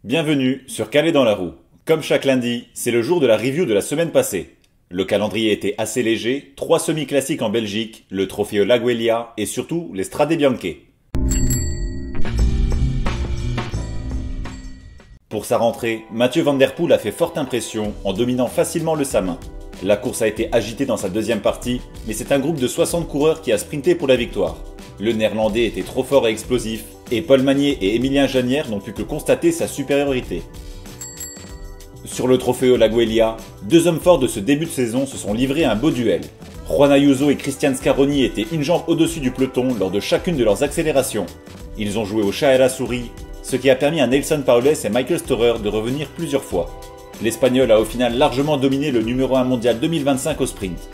Bienvenue sur Calais dans la roue. Comme chaque lundi, c'est le jour de la review de la semaine passée. Le calendrier était assez léger, 3 semi-classiques en Belgique, le Trofeo Lagueglia et surtout les Strade Bianche. Pour sa rentrée, Mathieu Van Der Poel a fait forte impression en dominant facilement le Samin. La course a été agitée dans sa deuxième partie, mais c'est un groupe de 60 coureurs qui a sprinté pour la victoire. Le néerlandais était trop fort et explosif, et Paul Magnier et Emilien Janière n'ont pu que constater sa supériorité. Sur le Trofeo Lagueglia, deux hommes forts de ce début de saison se sont livrés à un beau duel. Juan Ayuso et Christian Scaroni étaient une jambe au-dessus du peloton lors de chacune de leurs accélérations. Ils ont joué au chat et à la souris, ce qui a permis à Nelson Paules et Michael Storer de revenir plusieurs fois. L'Espagnol a au final largement dominé le numéro 1 mondial 2025 au sprint.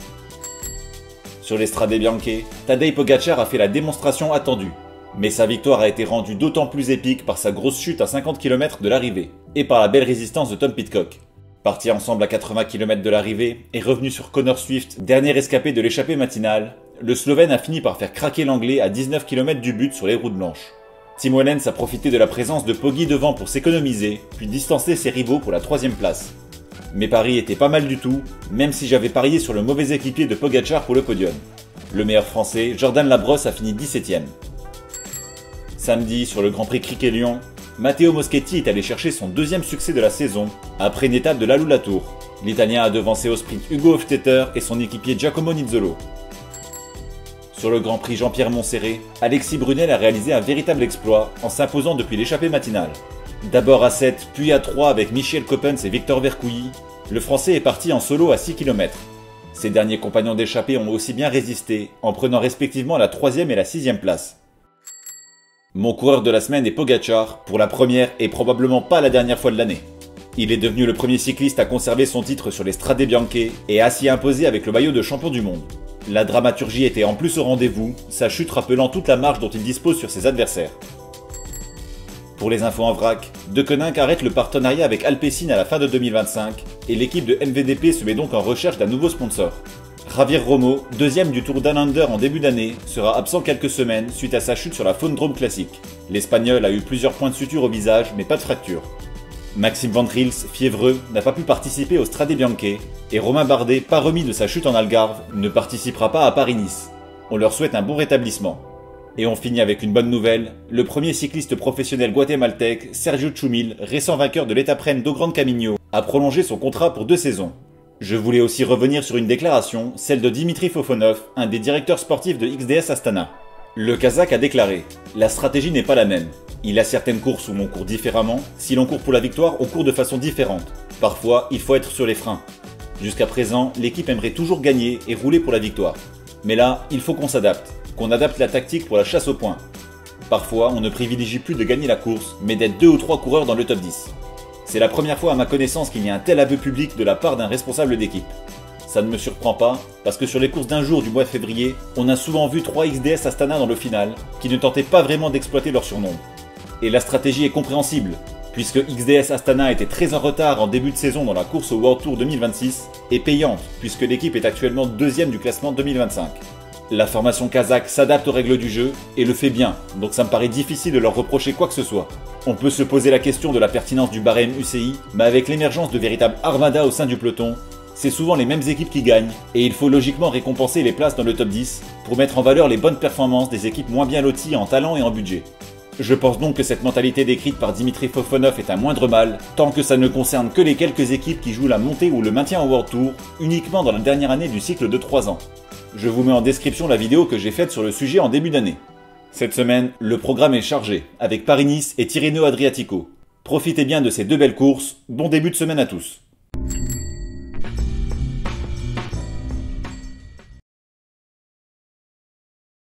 Sur les Strade Bianche, Tadej Pogačar a fait la démonstration attendue. Mais sa victoire a été rendue d'autant plus épique par sa grosse chute à 50 km de l'arrivée, et par la belle résistance de Tom Pidcock. Partis ensemble à 80 km de l'arrivée, et revenu sur Connor Swift, dernier escapé de l'échappée matinale, le Slovène a fini par faire craquer l'Anglais à 19 km du but sur les routes blanches. Tim Wellens a profité de la présence de Poggi devant pour s'économiser, puis distancer ses rivaux pour la 3ème place. Mes paris étaient pas mal du tout, même si j'avais parié sur le mauvais équipier de Pogačar pour le podium. Le meilleur français, Jordan Labrosse, a fini 17ème. Samedi, sur le Grand Prix Criquet-Lyon, Matteo Moschetti est allé chercher son deuxième succès de la saison, après une étape de l'Alou-la-Tour. L'Italien a devancé au sprint Hugo Hofstetter et son équipier Giacomo Nizzolo. Sur le Grand Prix Jean-Pierre Montserrat, Alexis Brunel a réalisé un véritable exploit en s'imposant depuis l'échappée matinale. D'abord à 7, puis à 3 avec Michel Coppens et Victor Vercouilly, le Français est parti en solo à 6 km. Ses derniers compagnons d'échappée ont aussi bien résisté, en prenant respectivement la 3ème et la 6ème place. Mon coureur de la semaine est Pogačar, pour la première et probablement pas la dernière fois de l'année. Il est devenu le premier cycliste à conserver son titre sur les Strade Bianche et à s'y imposer avec le maillot de champion du monde. La dramaturgie était en plus au rendez-vous, sa chute rappelant toute la marge dont il dispose sur ses adversaires. Pour les infos en vrac, De Koninck arrête le partenariat avec Alpecin à la fin de 2025 et l'équipe de NVDP se met donc en recherche d'un nouveau sponsor. Javier Romo, deuxième du Tour Down Under en début d'année, sera absent quelques semaines suite à sa chute sur la Faune Drome classique. L'Espagnol a eu plusieurs points de suture au visage mais pas de fracture. Maxime Van Triels, fiévreux, n'a pas pu participer au Strade Bianche et Romain Bardet, pas remis de sa chute en Algarve, ne participera pas à Paris-Nice. On leur souhaite un bon rétablissement. Et on finit avec une bonne nouvelle, le premier cycliste professionnel guatémaltèque, Sergio Tchoumil, récent vainqueur de l'étape reine do Grand Camino, a prolongé son contrat pour 2 saisons. Je voulais aussi revenir sur une déclaration, celle de Dimitri Fofonov, un des directeurs sportifs de XDS Astana. Le Kazakh a déclaré « La stratégie n'est pas la même. Il y a certaines courses où l'on court différemment. Si l'on court pour la victoire, on court de façon différente. Parfois, il faut être sur les freins. Jusqu'à présent, l'équipe aimerait toujours gagner et rouler pour la victoire. Mais là, il faut qu'on s'adapte, qu'on adapte la tactique pour la chasse au point. Parfois, on ne privilégie plus de gagner la course, mais d'être 2 ou 3 coureurs dans le top 10. C'est la première fois à ma connaissance qu'il y a un tel aveu public de la part d'un responsable d'équipe. Ça ne me surprend pas, parce que sur les courses d'un jour du mois de février, on a souvent vu 3 XDS Astana dans le final, qui ne tentaient pas vraiment d'exploiter leur surnombre. Et la stratégie est compréhensible, puisque XDS Astana était très en retard en début de saison dans la course au World Tour 2026, et payante, puisque l'équipe est actuellement 2ème du classement 2025. La formation kazakh s'adapte aux règles du jeu, et le fait bien, donc ça me paraît difficile de leur reprocher quoi que ce soit. On peut se poser la question de la pertinence du barème UCI, mais avec l'émergence de véritables armadas au sein du peloton, c'est souvent les mêmes équipes qui gagnent, et il faut logiquement récompenser les places dans le top 10 pour mettre en valeur les bonnes performances des équipes moins bien loties en talent et en budget. Je pense donc que cette mentalité décrite par Dimitri Fofonov est un moindre mal, tant que ça ne concerne que les quelques équipes qui jouent la montée ou le maintien au World Tour, uniquement dans la dernière année du cycle de 3 ans. Je vous mets en description la vidéo que j'ai faite sur le sujet en début d'année. Cette semaine, le programme est chargé, avec Paris-Nice et Tirreno Adriatico. Profitez bien de ces 2 belles courses, bon début de semaine à tous.